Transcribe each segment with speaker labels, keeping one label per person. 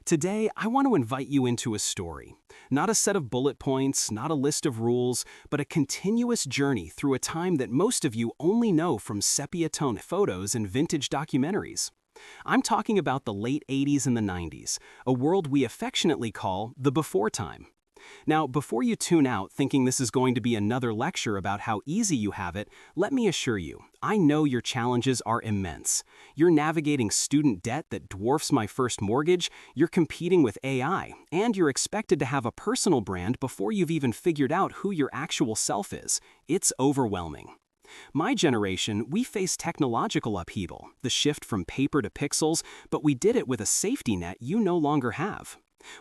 Speaker 1: Today, I want to invite you into a story. Not a set of bullet points, not a list of rules, but a continuous journey through a time that most of you only know from sepia-tone photos and vintage documentaries. I'm talking about the late 80s and the 90s, a world we affectionately call the before time. Now, before you tune out thinking this is going to be another lecture about how easy you have it, let me assure you, I know your challenges are immense. You're navigating student debt that dwarfs my first mortgage, you're competing with AI, and you're expected to have a personal brand before you've even figured out who your actual self is. It's overwhelming. My generation, we face technological upheaval, the shift from paper to pixels, but we did it with a safety net you no longer have.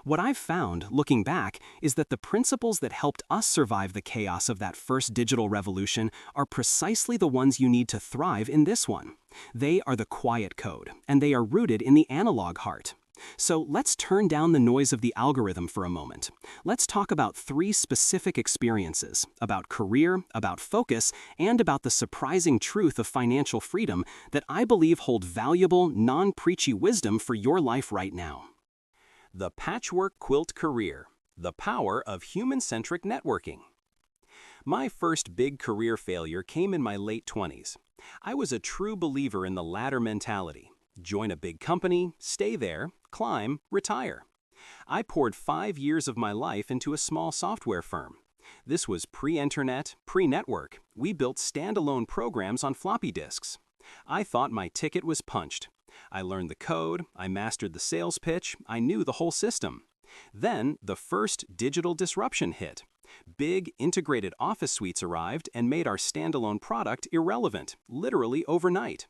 Speaker 1: What I've found, looking back, is that the principles that helped us survive the chaos of that first digital revolution are precisely the ones you need to thrive in this one. They are the quiet code, and they are rooted in the analog heart. So let's turn down the noise of the algorithm for a moment. Let's talk about three specific experiences, about career, about focus, and about the surprising truth of financial freedom that I believe hold valuable, non-preachy wisdom for your life right now. The Patchwork Quilt Career, the power of human-centric networking. My first big career failure came in my late 20s. I was a true believer in the ladder mentality. Join a big company, stay there, climb, retire. I poured 5 years of my life into a small software firm. This was pre-internet, pre-network. We built standalone programs on floppy disks. I thought my ticket was punched. I learned the code, I mastered the sales pitch, I knew the whole system. Then, the first digital disruption hit. Big, integrated office suites arrived and made our standalone product irrelevant, literally overnight.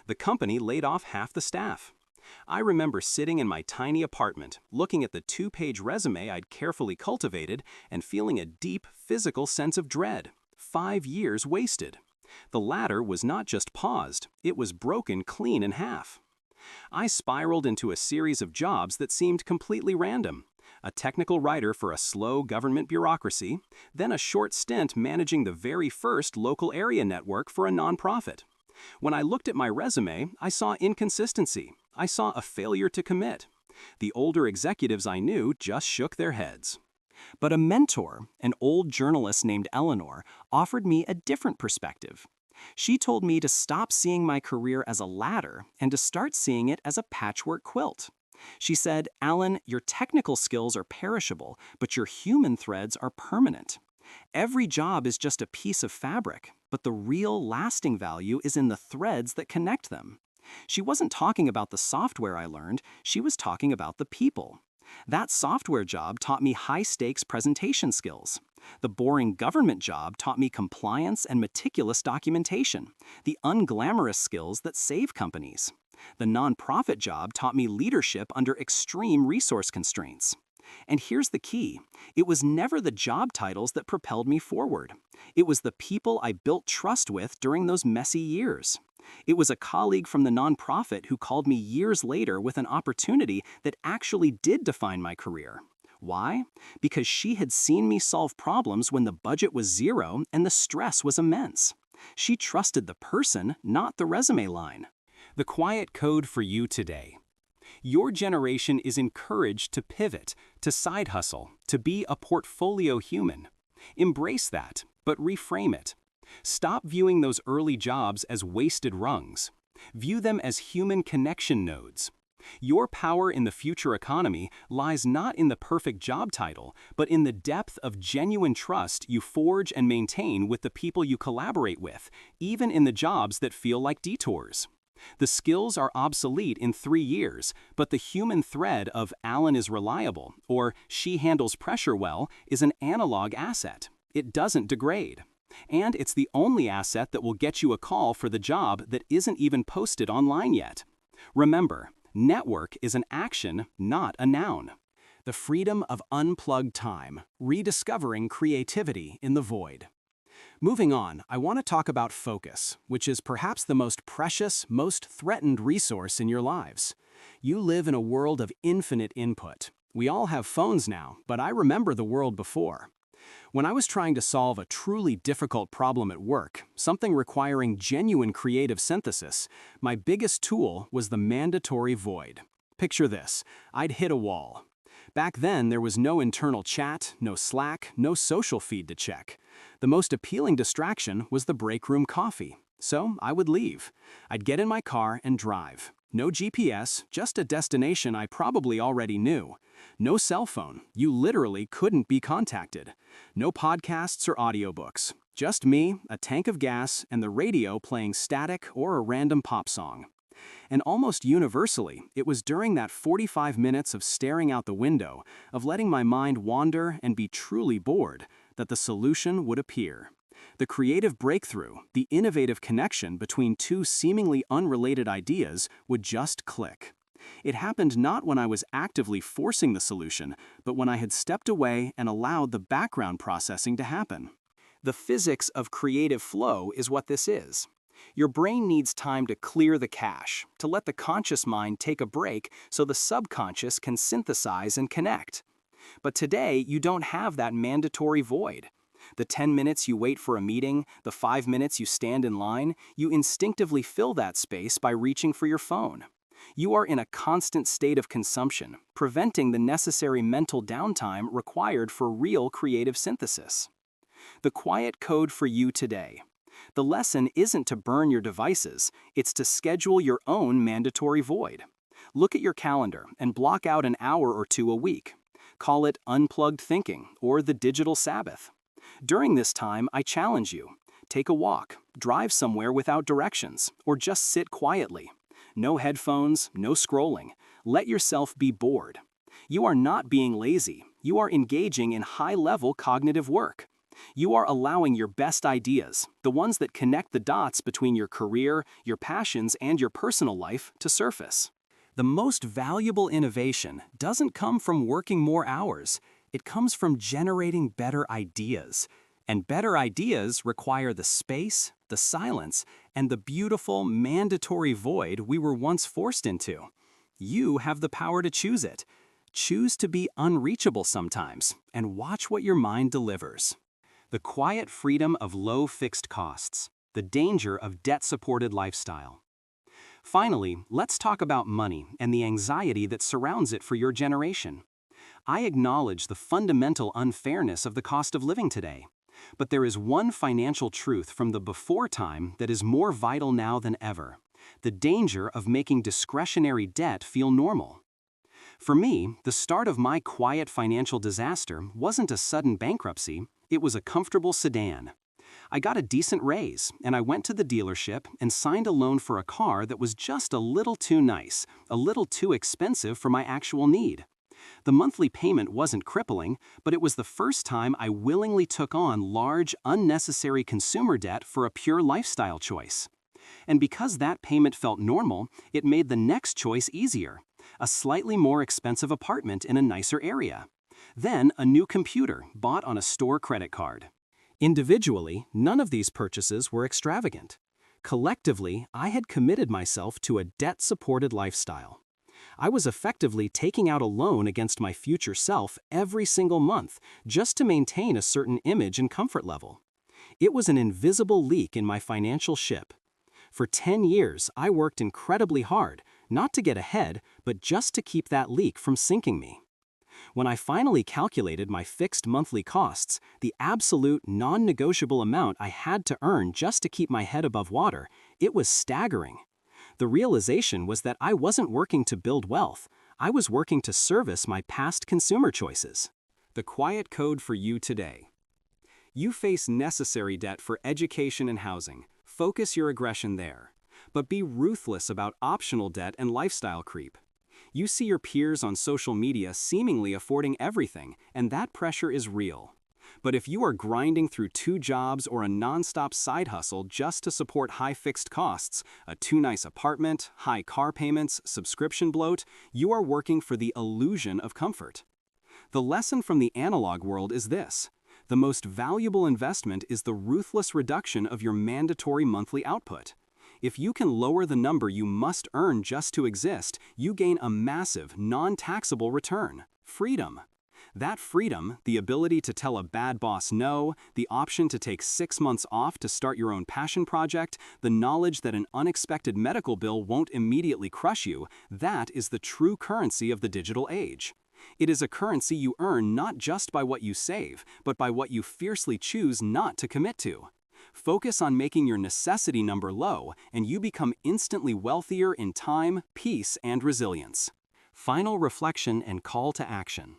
Speaker 1: The company laid off half the staff. I remember sitting in my tiny apartment, looking at the 2-page resume I'd carefully cultivated and feeling a deep, physical sense of dread. 5 years wasted. The ladder was not just paused, it was broken clean in half. I spiraled into a series of jobs that seemed completely random. A technical writer for a slow government bureaucracy, then a short stint managing the very first local area network for a nonprofit. When I looked at my resume, I saw inconsistency. I saw a failure to commit. The older executives I knew just shook their heads. But a mentor, an old journalist named Eleanor, offered me a different perspective. She told me to stop seeing my career as a ladder and to start seeing it as a patchwork quilt. She said, "Alan, your technical skills are perishable, but your human threads are permanent. Every job is just a piece of fabric, but the real lasting value is in the threads that connect them." She wasn't talking about the software I learned, she was talking about the people. That software job taught me high-stakes presentation skills. The boring government job taught me compliance and meticulous documentation, the unglamorous skills that save companies. The nonprofit job taught me leadership under extreme resource constraints. And here's the key. It was never the job titles that propelled me forward. It was the people I built trust with during those messy years. It was a colleague from the nonprofit who called me years later with an opportunity that actually did define my career. Why? Because she had seen me solve problems when the budget was zero and the stress was immense. She trusted the person, not the resume line. The quiet code for you today. Your generation is encouraged to pivot, to side hustle, to be a portfolio human. Embrace that, but reframe it. Stop viewing those early jobs as wasted rungs. View them as human connection nodes. Your power in the future economy lies not in the perfect job title, but in the depth of genuine trust you forge and maintain with the people you collaborate with, even in the jobs that feel like detours. The skills are obsolete in 3 years, but the human thread of "Alan is reliable" or "she handles pressure well" is an analog asset. It doesn't degrade. And it's the only asset that will get you a call for the job that isn't even posted online yet. Remember, network is an action, not a noun. The freedom of unplugged time, rediscovering creativity in the void. Moving on, I want to talk about focus, which is perhaps the most precious, most threatened resource in your lives. You live in a world of infinite input. We all have phones now, but I remember the world before. When I was trying to solve a truly difficult problem at work, something requiring genuine creative synthesis, my biggest tool was the mandatory void. Picture this. I'd hit a wall. Back then, there was no internal chat, no Slack, no social feed to check. The most appealing distraction was the break room coffee. So I would leave. I'd get in my car and drive. No GPS, just a destination I probably already knew. No cell phone, you literally couldn't be contacted. No podcasts or audiobooks. Just me, a tank of gas, and the radio playing static or a random pop song. And almost universally, it was during that 45 minutes of staring out the window, of letting my mind wander and be truly bored, that the solution would appear. The creative breakthrough, the innovative connection between two seemingly unrelated ideas would just click. It happened not when I was actively forcing the solution, but when I had stepped away and allowed the background processing to happen. The physics of creative flow is what this is. Your brain needs time to clear the cache, to let the conscious mind take a break so the subconscious can synthesize and connect. But today, you don't have that mandatory void. The 10 minutes you wait for a meeting, the 5 minutes you stand in line, you instinctively fill that space by reaching for your phone. You are in a constant state of consumption, preventing the necessary mental downtime required for real creative synthesis. The quiet code for you today. The lesson isn't to burn your devices, it's to schedule your own mandatory void. Look at your calendar and block out an hour or two a week. Call it unplugged thinking or the digital Sabbath. During this time, I challenge you. Take a walk, drive somewhere without directions, or just sit quietly. No headphones, no scrolling. Let yourself be bored. You are not being lazy. You are engaging in high-level cognitive work. You are allowing your best ideas, the ones that connect the dots between your career, your passions, and your personal life, to surface. The most valuable innovation doesn't come from working more hours. It comes from generating better ideas. And better ideas require the space, the silence, and the beautiful, mandatory void we were once forced into. You have the power to choose it. Choose to be unreachable sometimes, and watch what your mind delivers. The quiet freedom of low fixed costs. The danger of debt-supported lifestyle. Finally, let's talk about money and the anxiety that surrounds it for your generation. I acknowledge the fundamental unfairness of the cost of living today. But there is one financial truth from the before time that is more vital now than ever: the danger of making discretionary debt feel normal. For me, the start of my quiet financial disaster wasn't a sudden bankruptcy, it was a comfortable sedan. I got a decent raise, and I went to the dealership and signed a loan for a car that was just a little too nice, a little too expensive for my actual need. The monthly payment wasn't crippling, but it was the first time I willingly took on large, unnecessary consumer debt for a pure lifestyle choice. And because that payment felt normal, it made the next choice easier: a slightly more expensive apartment in a nicer area. Then a new computer bought on a store credit card. Individually, none of these purchases were extravagant. Collectively, I had committed myself to a debt-supported lifestyle. I was effectively taking out a loan against my future self every single month just to maintain a certain image and comfort level. It was an invisible leak in my financial ship. For 10 years, I worked incredibly hard, not to get ahead, but just to keep that leak from sinking me. When I finally calculated my fixed monthly costs, the absolute non-negotiable amount I had to earn just to keep my head above water, it was staggering. The realization was that I wasn't working to build wealth, I was working to service my past consumer choices. The quiet code for you today. You face necessary debt for education and housing. Focus your aggression there. But be ruthless about optional debt and lifestyle creep. You see your peers on social media seemingly affording everything, and that pressure is real. But if you are grinding through 2 jobs or a non-stop side hustle just to support high fixed costs, a too nice apartment, high car payments, subscription bloat, you are working for the illusion of comfort. The lesson from the analog world is this: the most valuable investment is the ruthless reduction of your mandatory monthly output. If you can lower the number you must earn just to exist, you gain a massive, non-taxable return: freedom. That freedom, the ability to tell a bad boss no, the option to take 6 months off to start your own passion project, the knowledge that an unexpected medical bill won't immediately crush you, that is the true currency of the digital age. It is a currency you earn not just by what you save, but by what you fiercely choose not to commit to. Focus on making your necessity number low, and you become instantly wealthier in time, peace, and resilience. Final reflection and call to action.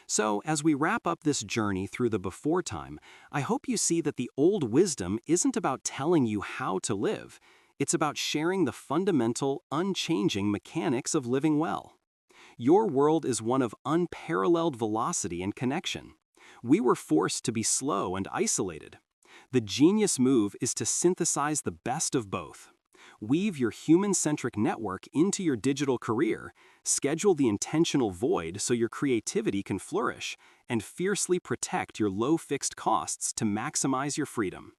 Speaker 1: So, as we wrap up this journey through the before time, I hope you see that the old wisdom isn't about telling you how to live. It's about sharing the fundamental, unchanging mechanics of living well. Your world is one of unparalleled velocity and connection. We were forced to be slow and isolated. The genius move is to synthesize the best of both. Weave your human-centric network into your digital career, schedule the intentional void so your creativity can flourish, and fiercely protect your low fixed costs to maximize your freedom.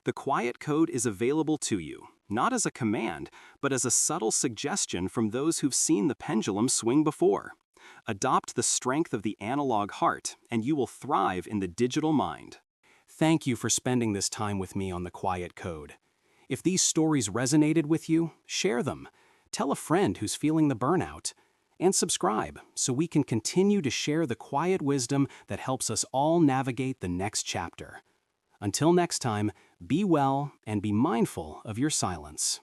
Speaker 1: The Quiet Code is available to you, not as a command, but as a subtle suggestion from those who've seen the pendulum swing before. Adopt the strength of the analog heart, and you will thrive in the digital mind. Thank you for spending this time with me on the Quiet Code. If these stories resonated with you, share them. Tell a friend who's feeling the burnout. And subscribe so we can continue to share the quiet wisdom that helps us all navigate the next chapter. Until next time, be well and be mindful of your silence.